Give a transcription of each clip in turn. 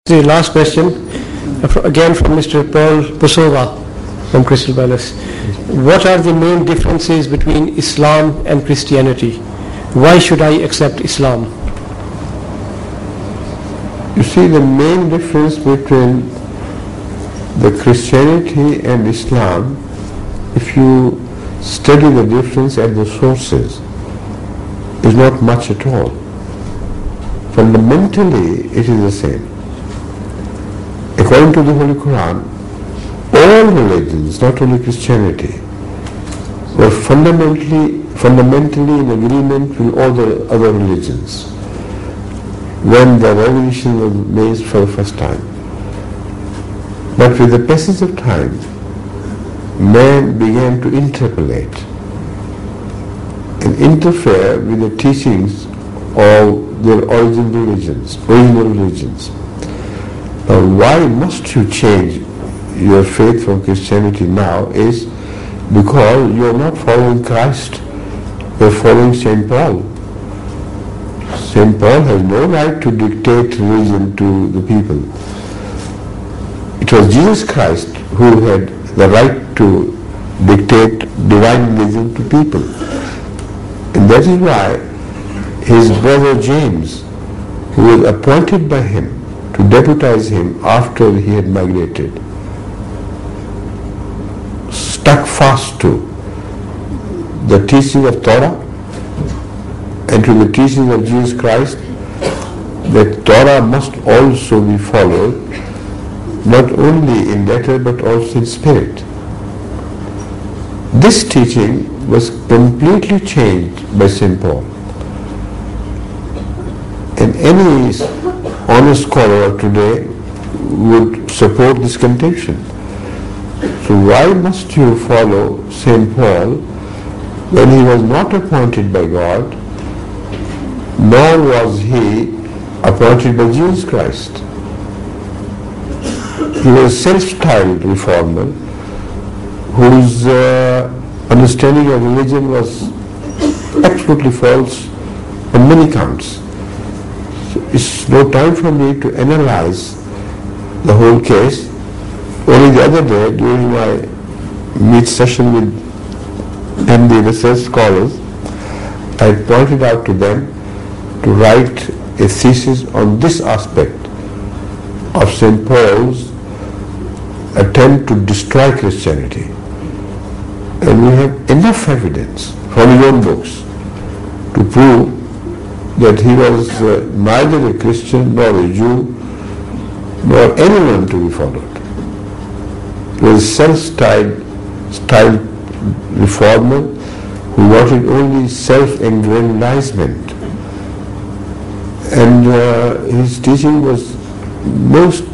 The last question, again from Mr. Paul Pusova from Crystal Palace. What are the main differences between Islam and Christianity? Why should I accept Islam? You see, the main difference between the Christianity and Islam, if you study the difference at the sources, is not much at all. Fundamentally, it is the same. According to the Holy Quran, all religions, not only Christianity, were fundamentally in agreement with all the other religions when the revelation was made for the first time. But with the passage of time, man began to interpolate and interfere with the teachings of their original religions. Now, why must you change your faith from Christianity now is because you are not following Christ, you are following St. Paul. St. Paul has no right to dictate religion to the people. It was Jesus Christ who had the right to dictate divine religion to people. And that is why his brother James, who was appointed by him to deputize him after he had migrated, stuck fast to the teaching of Torah and to the teaching of Jesus Christ, that Torah must also be followed not only in letter but also in spirit. This teaching was completely changed by St. Paul. And any honest scholar of today would support this contention. So why must you follow St. Paul when he was not appointed by God, nor was he appointed by Jesus Christ? He was a self-styled reformer whose understanding of religion was absolutely false on many counts. It's no time for me to analyze the whole case. Only the other day, during my meet session with MD research scholars, I pointed out to them to write a thesis on this aspect of St. Paul's attempt to destroy Christianity. And we have enough evidence from his own books to prove that he was neither a Christian nor a Jew nor anyone to be followed. He was a self-styled reformer who wanted only self-aggrandizement. And his teaching was most,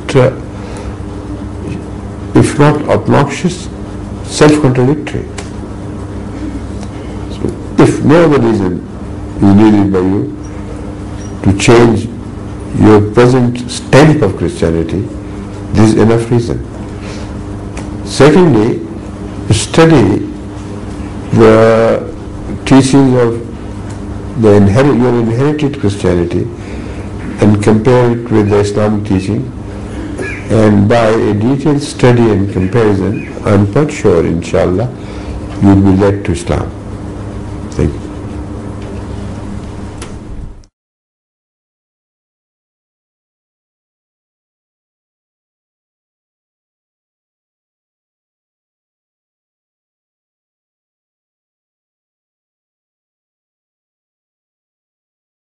if not obnoxious, self-contradictory. So if no other reason is needed by you to change your present stamp of Christianity, this is enough reason. Secondly, study the teachings of your inherited Christianity and compare it with the Islamic teaching, and by a detailed study and comparison, I am quite sure, inshallah, you will be led to Islam. Thank you.